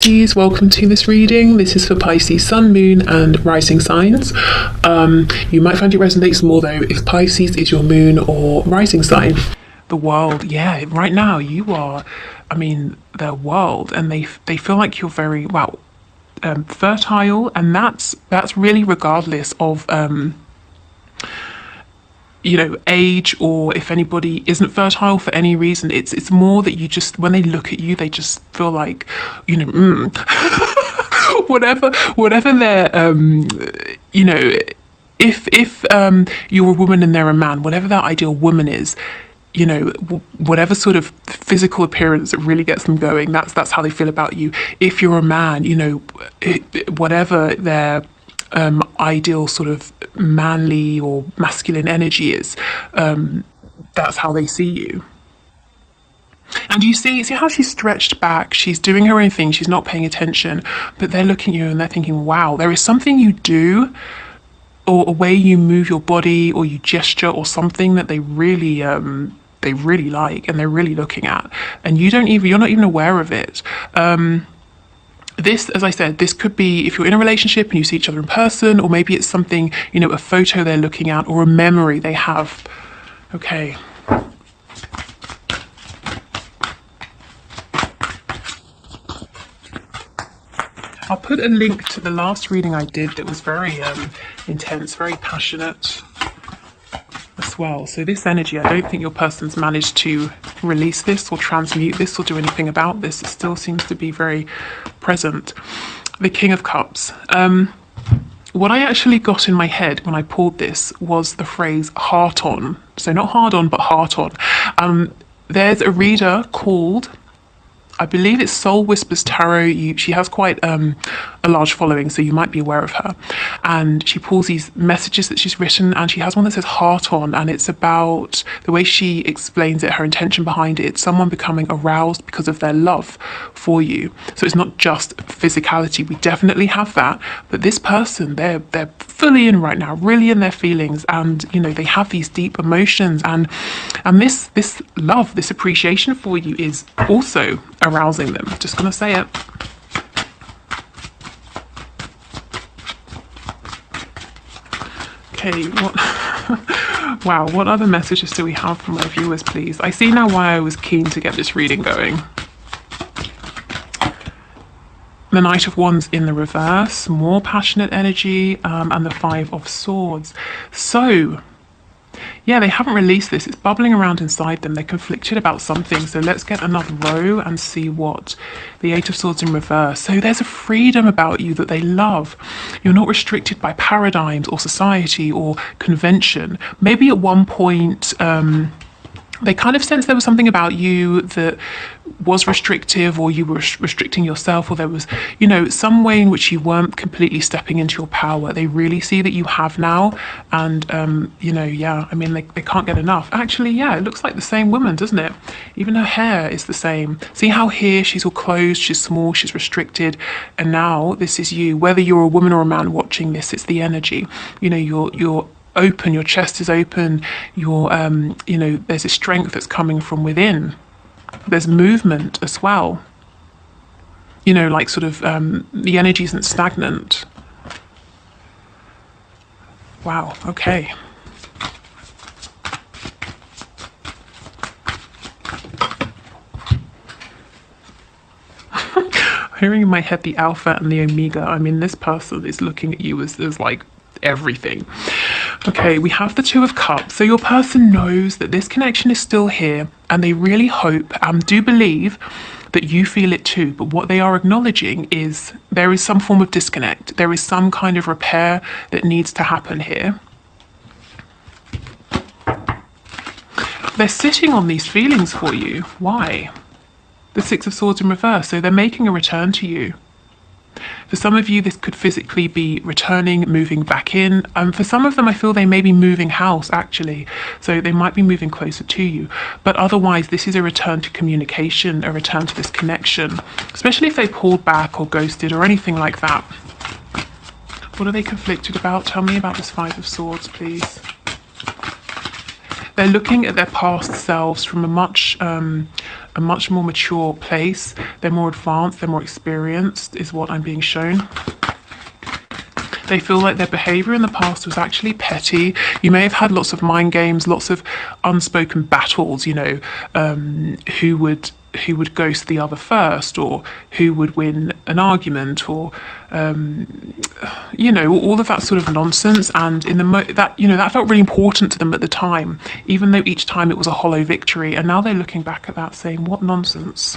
Pisces, welcome to this reading. This is for Pisces Sun, Moon and Rising signs. You might find it resonates more though if Pisces is your moon or rising sign. The world, yeah, right now you are, their world, and they feel like you're very, fertile, and that's really regardless of age, or if anybody isn't fertile for any reason. It's more that you just, when they look at you, they just feel like, whatever their if you're a woman and they're a man, whatever that ideal woman is, whatever sort of physical appearance that really gets them going, that's how they feel about you. If you're a man, whatever their ideal sort of manly or masculine energy is, that's how they see you. And you see how she's stretched back, she's doing her own thing, she's not paying attention, but they're looking at you and they're thinking, wow, there is something you do, or a way you move your body, or you gesture, or something that they really like, and they're really looking at, and you're not even aware of it. This, as I said, this could be if you're in a relationship and you see each other in person, or maybe it's something, a photo they're looking at, or a memory they have. Okay. I'll put a link to the last reading I did that was very intense, very passionate as well. So this energy, I don't think your person's managed to release this or transmute this or do anything about this. It still seems to be very present. The King of Cups. What I actually got in my head when I pulled this was the phrase heart on. So not hard on, but heart on. There's a reader called, I believe it's Soul Whispers Tarot. She has quite a large following, so you might be aware of her. And she pulls these messages that she's written, and she has one that says heart on, and it's about the way she explains it, her intention behind it. It's someone becoming aroused because of their love for you. So it's not just physicality. We definitely have that, but this person, they're fully in right now, really in their feelings, and they have these deep emotions, and this love, this appreciation for you is also arousing them. Just gonna say it. Okay, wow, what other messages do we have from my viewers, please? I see now why I was keen to get this reading going. The Knight of Wands in the reverse, more passionate energy, and the Five of Swords. So yeah, they haven't released this. It's bubbling around inside them. They're conflicted about something. So let's get another row and see what the Eight of Swords in reverse. So there's a freedom about you that they love. You're not restricted by paradigms or society or convention. Maybe at one point, they kind of sensed there was something about you that was restrictive, or you were restricting yourself, or there was, some way in which you weren't completely stepping into your power. They really see that you have now, and, they can't get enough. Actually, yeah, it looks like the same woman, doesn't it? Even her hair is the same. See how here she's all closed, she's small, she's restricted, and now this is you. Whether you're a woman or a man watching this, it's the energy. You're open, your chest is open, you're there's a strength that's coming from within. There's movement as well, like sort of the energy isn't stagnant. Wow, okay. Hearing in my head the Alpha and the Omega. This person is looking at you as like everything. Okay, we have the Two of Cups. So your person knows that this connection is still here, and they really hope and do believe that you feel it too. But what they are acknowledging is there is some form of disconnect. There is some kind of repair that needs to happen here. They're sitting on these feelings for you. Why? The Six of Swords in reverse. So they're making a return to you. For some of you, this could physically be returning, moving back in. For some of them, I feel they may be moving house, actually. So they might be moving closer to you. But otherwise, this is a return to communication, a return to this connection, especially if they pulled back or ghosted or anything like that. What are they conflicted about? Tell me about this Five of Swords, please. They're looking at their past selves from a much more mature place. They're more advanced, they're more experienced, is what I'm being shown. They feel like their behavior in the past was actually petty. You may have had lots of mind games, lots of unspoken battles, you know, who would ghost the other first, or who would win an argument, or you know, all of that sort of nonsense. And in the that, you know, that felt really important to them at the time, even though each time it was a hollow victory. And now they're looking back at that saying, what nonsense.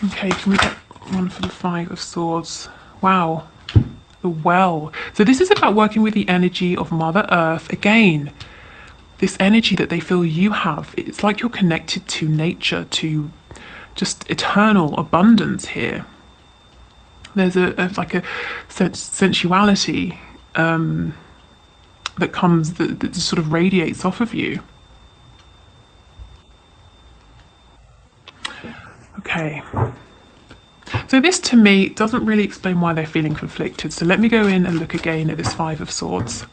Okay, can we get one for the Five of Swords? Wow. The Well. So this is about working with the energy of Mother Earth again. This energy that they feel you have. It's like you're connected to nature, to just eternal abundance here. There's like a sensuality that comes, that sort of radiates off of you. Okay. So this, to me, doesn't really explain why they're feeling conflicted. So let me go in and look again at this Five of Swords.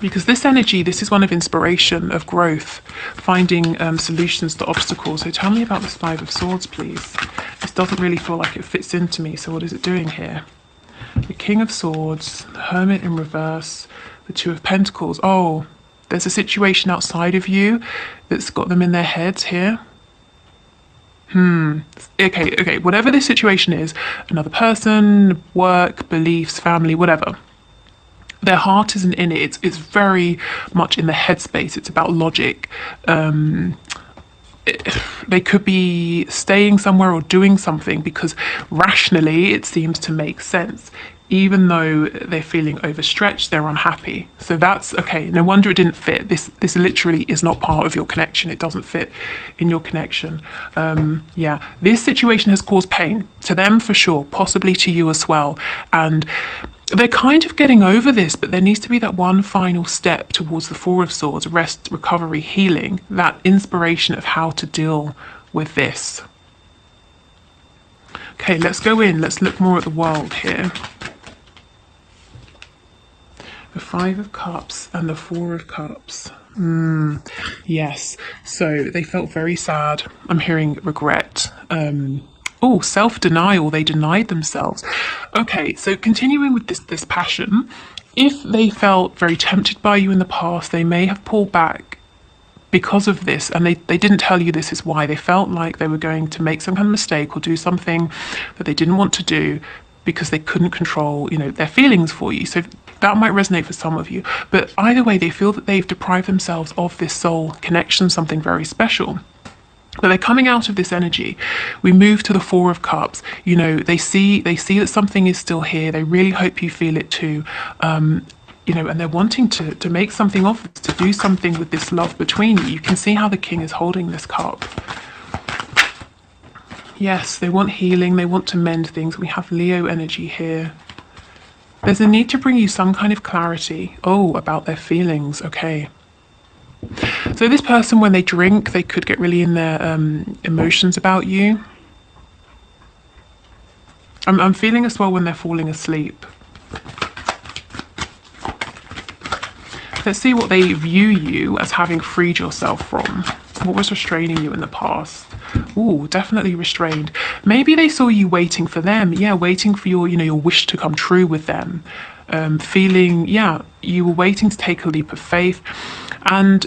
Because this energy, this is one of inspiration, of growth, finding solutions to obstacles. So tell me about this Five of Swords, please. This doesn't really feel like it fits into me. So what is it doing here? The King of Swords, the Hermit in reverse, the Two of Pentacles. Oh, there's a situation outside of you that's got them in their heads here. Okay, whatever this situation is, another person, work, beliefs, family, whatever. Their heart isn't in it. It's very much in the headspace. It's about logic. They could be staying somewhere or doing something because rationally it seems to make sense. Even though they're feeling overstretched, they're unhappy. So that's okay. No wonder it didn't fit. This literally is not part of your connection. It doesn't fit in your connection. Yeah, this situation has caused pain to them for sure, possibly to you as well. And they're kind of getting over this, but there needs to be that one final step towards the Four of Swords: rest, recovery, healing, that inspiration of how to deal with this. Okay, let's go in. Let's look more at the world here. The Five of Cups and the Four of Cups. Yes, so they felt very sad. I'm hearing regret. Oh, self-denial. They denied themselves. Okay, so continuing with this passion, if they felt very tempted by you in the past, they may have pulled back because of this, and they didn't tell you this is why. They felt like they were going to make some kind of mistake or do something that they didn't want to do because they couldn't control, you know, their feelings for you. So that might resonate for some of you. But either way, they feel that they've deprived themselves of this soul connection, something very special. But they're coming out of this energy. We move to the Four of Cups. You know, they see that something is still here. They really hope you feel it too. You know, and they're wanting to make something of this, to do something with this love between you. You can see how the King is holding this cup. Yes, they want healing. They want to mend things. We have Leo energy here. There's a need to bring you some kind of clarity. Oh, about their feelings. Okay. So this person, when they drink, they could get really in their emotions about you. I'm feeling as well when they're falling asleep. Let's see what they view you as having freed yourself from. What was restraining you in the past? Ooh, definitely restrained. Maybe they saw you waiting for them. Yeah, waiting for your, you know, your wish to come true with them. Feeling, yeah, you were waiting to take a leap of faith. And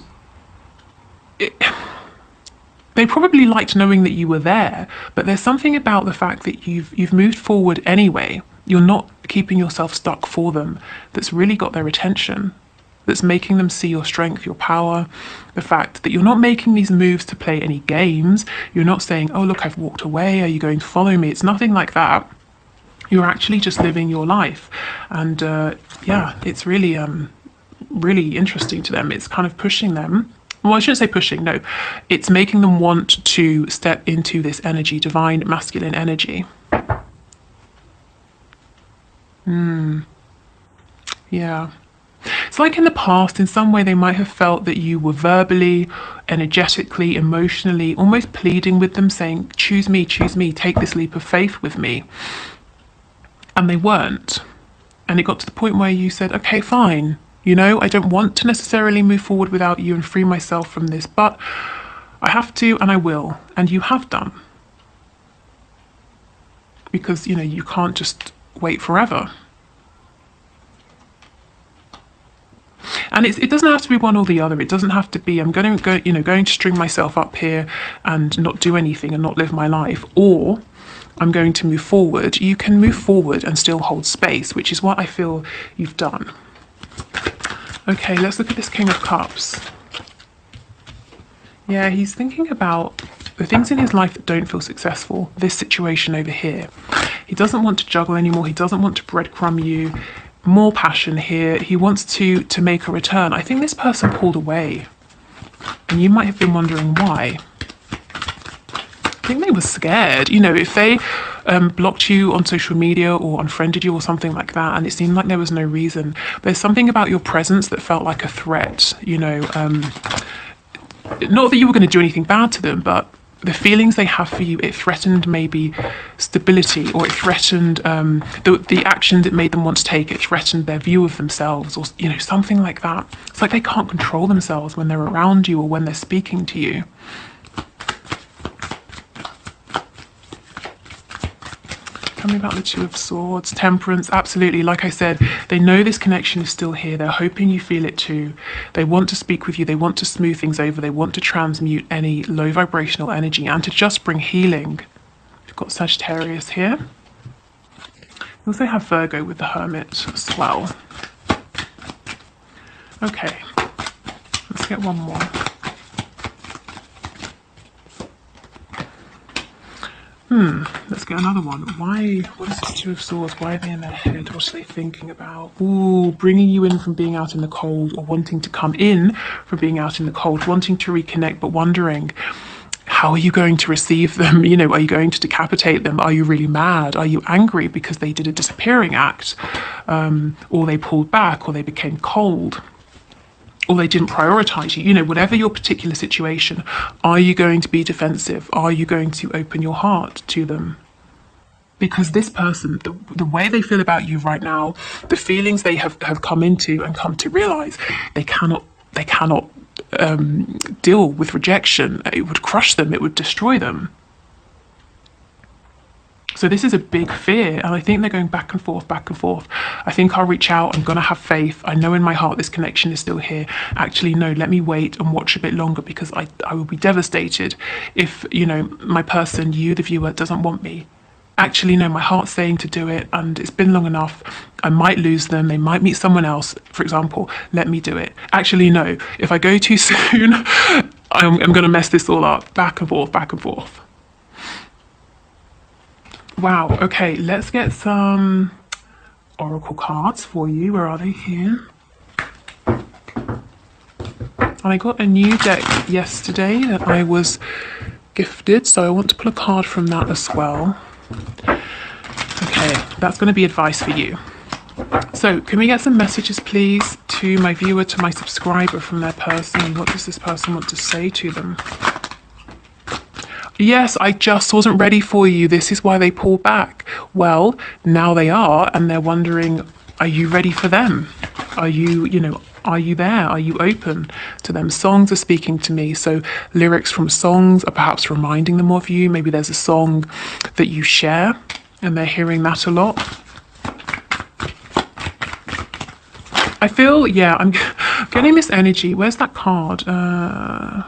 they probably liked knowing that you were there, but there's something about the fact that you've moved forward anyway. You're not keeping yourself stuck for them. That's really got their attention. That's making them see your strength, your power, the fact that you're not making these moves to play any games. You're not saying, oh, look, I've walked away. Are you going to follow me? It's nothing like that. You're actually just living your life. And yeah, it's really, really interesting to them. It's kind of pushing them. Well, I shouldn't say pushing, no. It's making them want to step into this energy, divine masculine energy. Yeah. It's like in the past, in some way, they might have felt that you were verbally, energetically, emotionally, almost pleading with them, saying, choose me, take this leap of faith with me. And they weren't. And it got to the point where you said, okay, fine. You know, I don't want to necessarily move forward without you and free myself from this, but I have to and I will, and you have done. Because, you know, you can't just wait forever. And it doesn't have to be one or the other. It doesn't have to be I'm going to string myself up here and not do anything and not live my life, or I'm going to move forward. You can move forward and still hold space, which is what I feel you've done. Okay, let's look at this King of Cups. Yeah, he's thinking about the things in his life that don't feel successful. This situation over here. He doesn't want to juggle anymore. He doesn't want to breadcrumb you. More passion here. He wants to make a return. I think this person pulled away. And you might have been wondering why. I think they were scared. You know, if they blocked you on social media or unfriended you or something like that, and it seemed like there was no reason, there's something about your presence that felt like a threat, you know. Not that you were going to do anything bad to them, but the feelings they have for you, it threatened maybe stability, or it threatened the actions it made them want to take, it threatened their view of themselves, or, you know, something like that. It's like they can't control themselves when they're around you or when they're speaking to you. Tell me about the Two of Swords. Temperance, absolutely. Like I said, they know this connection is still here. They're hoping you feel it too. They want to speak with you. They want to smooth things over. They want to transmute any low vibrational energy and to just bring healing. We've got Sagittarius here. We also have Virgo with the Hermit as well. Okay, let's get one more. Let's get another one. Why? What is this Two of Swords? Why are they in their head? What are they thinking about? Ooh, bringing you in from being out in the cold, or wanting to come in from being out in the cold, wanting to reconnect, but wondering, how are you going to receive them? You know, are you going to decapitate them? Are you really mad? Are you angry because they did a disappearing act? Or they pulled back, or they became cold? Or they didn't prioritize you, you know, whatever your particular situation, are you going to be defensive? Are you going to open your heart to them? Because this person, the way they feel about you right now, the feelings they have come into and come to realize, they cannot deal with rejection. It would crush them, it would destroy them. So this is a big fear, and I think they're going back and forth, back and forth. I think I'll reach out, I'm going to have faith. I know in my heart this connection is still here. Actually, no, let me wait and watch a bit longer, because I will be devastated if, you know, my person, you, the viewer, doesn't want me. Actually, no, my heart's saying to do it, and it's been long enough. I might lose them. They might meet someone else, for example. Let me do it. Actually, no, if I go too soon, I'm going to mess this all up. Back and forth, back and forth. Wow, okay, let's get some oracle cards for you. Where are they? Here. And I got a new deck yesterday that I was gifted, so I want to pull a card from that as well. Okay, that's going to be advice for you. So, can we get some messages, please, to my viewer, to my subscriber, from their person? What does this person want to say to them? Yes, I just wasn't ready for you. This is why they pulled back. Well, now they are, and they're wondering, are you ready for them? Are you, you know, are you there? Are you open to them? Songs are speaking to me. So lyrics from songs are perhaps reminding them of you. Maybe there's a song that you share and they're hearing that a lot. I feel, yeah, I'm getting this energy. Where's that card? I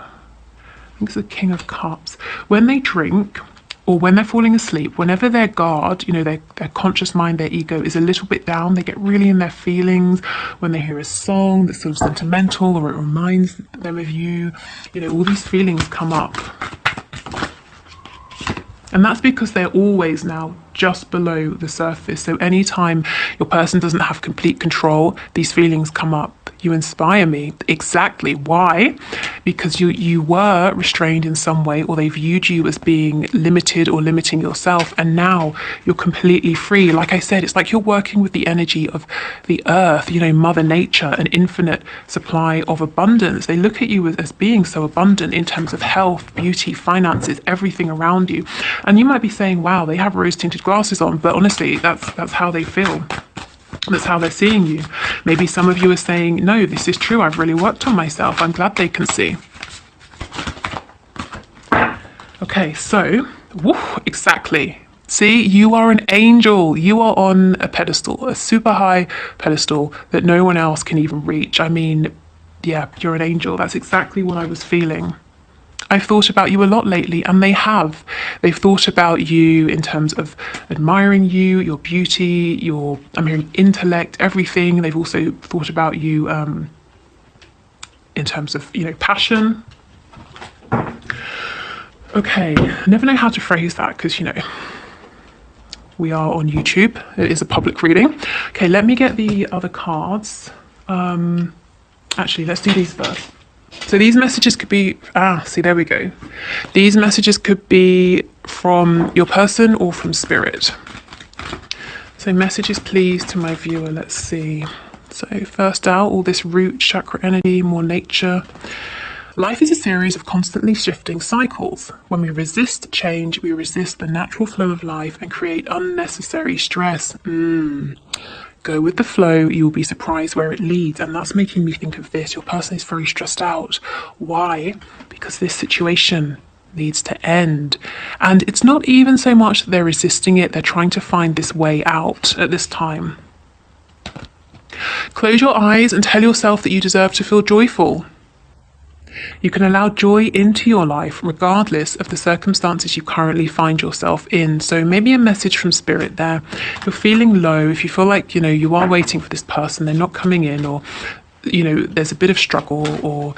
think it's the King of Cups. When they drink, or when they're falling asleep, whenever their guard, you know, their conscious mind, their ego is a little bit down, they get really in their feelings. When they hear a song that's sort of sentimental, or it reminds them of you, you know, all these feelings come up. And that's because they're always now just below the surface. So anytime your person doesn't have complete control, these feelings come up. You inspire me. Exactly. Why? Because you were restrained in some way, or they viewed you as being limited or limiting yourself, and now you're completely free. Like I said, it's like you're working with the energy of the earth, you know, Mother Nature, an infinite supply of abundance. They look at you as being so abundant in terms of health, beauty, finances, everything around you. And you might be saying, wow, they have rose-tinted glasses on, but honestly, that's how they feel. That's how they're seeing you. Maybe some of you are saying, no, this is true. I've really worked on myself. I'm glad they can see. Okay, so, exactly. See, you are an angel. You are on a pedestal, a super high pedestal that no one else can even reach. I mean, yeah, you're an angel. That's exactly what I was feeling. I've thought about you a lot lately, and they have. They've thought about you in terms of admiring you, your beauty, your, intellect, everything. They've also thought about you in terms of, passion. Okay, I never know how to phrase that because, we are on YouTube. It is a public reading. Okay, let me get the other cards. Actually, let's do these first. So these messages could be, see, there we go. These messages could be from your person or from spirit. So messages, please, to my viewer. Let's see. So first out, all this root chakra energy, more nature. Life is a series of constantly shifting cycles. When we resist change, we resist the natural flow of life and create unnecessary stress. Go with the flow, you'll be surprised where it leads. And that's making me think of this. Your person is very stressed out. Why? Because this situation needs to end. And it's not even so much that they're resisting it, they're trying to find this way out at this time. Close your eyes and tell yourself that you deserve to feel joyful. You can allow joy into your life regardless of the circumstances you currently find yourself in. So maybe a message from spirit there. If you're feeling low, if you feel like, you are waiting for this person, they're not coming in, or, there's a bit of struggle, or,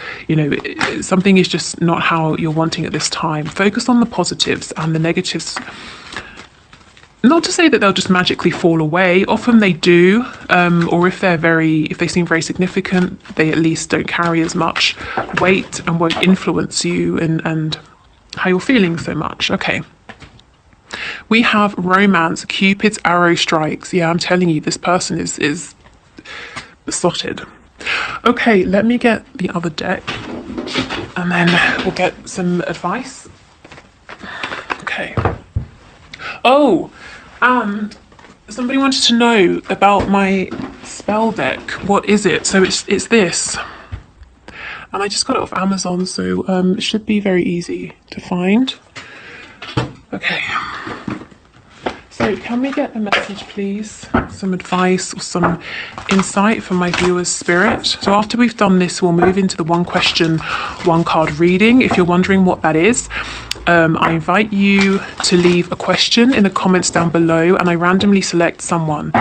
something is just not how you're wanting at this time. Focus on the positives, and the negatives, not to say that they'll just magically fall away. Often they do, or if they seem very significant, they at least don't carry as much weight and won't influence you and how you're feeling so much. Okay. We have romance, Cupid's arrow strikes. Yeah, I'm telling you, this person is besotted. Okay, let me get the other deck, and then we'll get some advice. Okay. Oh, and somebody wanted to know about my spell deck. What is it? So it's this. And I just got it off Amazon, so it should be very easy to find. Okay. So can we get a message, please? Some advice or some insight from my viewer's spirit. So after we've done this, we'll move into the one question, one card reading. If you're wondering what that is, I invite you to leave a question in the comments down below, and I randomly select someone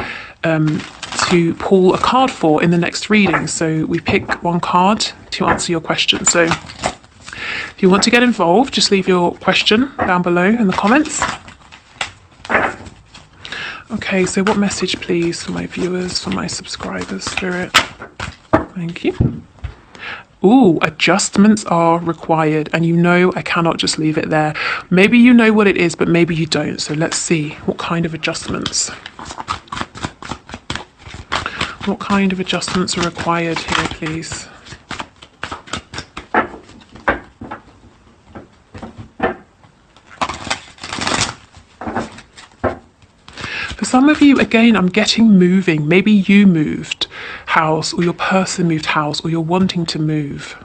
to pull a card for in the next reading. So we pick one card to answer your question. So if you want to get involved, just leave your question down below in the comments. Okay, so what message, please, for my viewers, for my subscribers, Spirit? Thank you. Ooh, adjustments are required, and I cannot just leave it there. Maybe you know what it is, but maybe you don't. So let's see what kind of adjustments. What kind of adjustments are required here, please? For some of you, again, I'm getting moving. Maybe you moved house, or your person moved house, or you're wanting to move.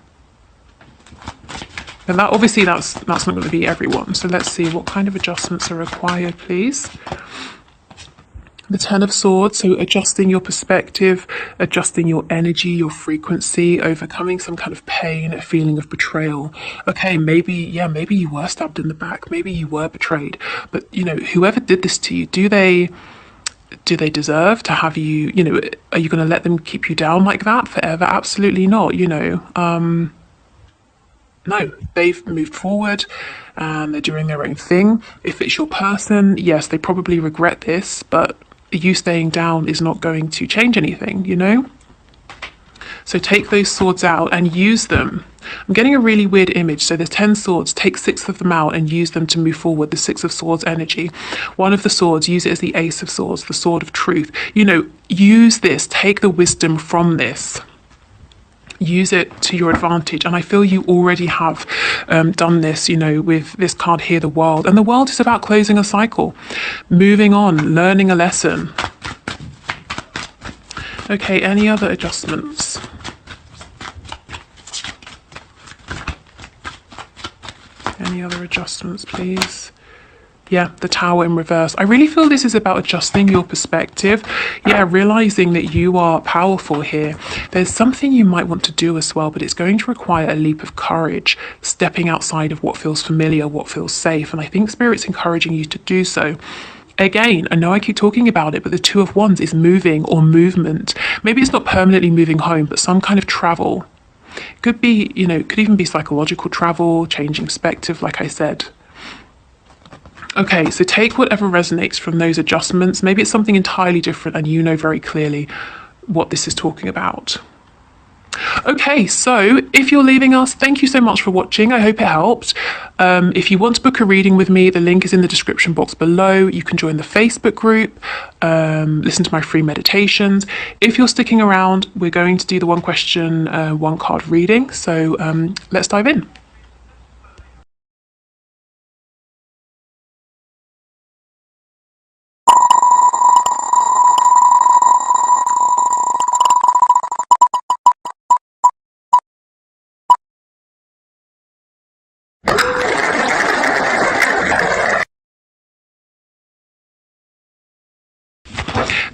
And that obviously that's not going to be everyone. So let's see what kind of adjustments are required, please. The Ten of Swords, so adjusting your perspective, adjusting your energy, your frequency, overcoming some kind of pain, a feeling of betrayal. Okay, maybe you were stabbed in the back, maybe you were betrayed, but whoever did this to you, do they deserve to have you, are you going to let them keep you down like that forever? Absolutely not, no, they've moved forward and they're doing their own thing. If it's your person, yes, they probably regret this, but you staying down is not going to change anything, So take those swords out and use them. I'm getting a really weird image. So there's 10 swords, take 6 of them out and use them to move forward, the 6 of swords energy. One of the swords, use it as the Ace of Swords, the sword of truth. Use this, take the wisdom from this. Use it to your advantage, and I feel you already have done this, with this card here, the world. And the world is about closing a cycle, moving on, learning a lesson. Okay, any other adjustments? Any other adjustments, please? Yeah, the Tower in reverse. I really feel this is about adjusting your perspective. Yeah, realizing that you are powerful here. There's something you might want to do as well, but it's going to require a leap of courage, stepping outside of what feels familiar, what feels safe. And I think Spirit's encouraging you to do so. Again, I know I keep talking about it, but the Two of Wands is moving or movement. Maybe it's not permanently moving home, but some kind of travel. Could be, you know, could even be psychological travel, changing perspective, like I said. Okay, so take whatever resonates from those adjustments. Maybe it's something entirely different and you know very clearly what this is talking about. Okay, so if you're leaving us, thank you so much for watching. I hope it helped. If you want to book a reading with me, the link is in the description box below. You can join the Facebook group, listen to my free meditations. If you're sticking around, we're going to do the one question, one card reading. So let's dive in.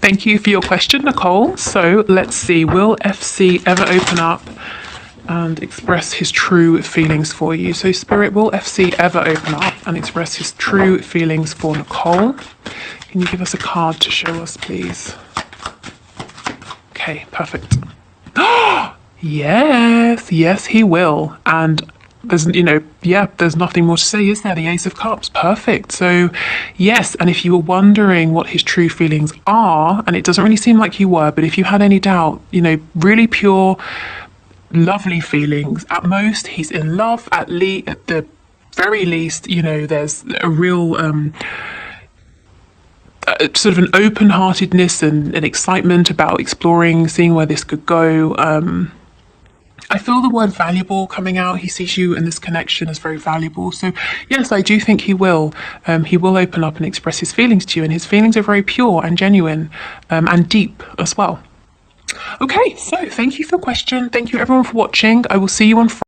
Thank you for your question, Nicole. So let's see, will FC ever open up and express his true feelings for you? So Spirit, will FC ever open up and express his true feelings for Nicole? Can you give us a card to show us, please? Okay, perfect. Yes, yes, he will. And there's, you know, yeah, there's nothing more to say, is there? The Ace of Cups, perfect. So yes, and if you were wondering what his true feelings are, and it doesn't really seem like you were, but if you had any doubt, you know, really pure, lovely feelings. At most, he's in love. At the very least, you know, there's a real sort of an open-heartedness and an excitement about exploring, seeing where this could go. I feel the word valuable coming out. He sees you and this connection as very valuable. So yes, I do think he will. He will open up and express his feelings to you, and his feelings are very pure and genuine and deep as well. Okay, so thank you for the question. Thank you everyone for watching. I will see you on Friday.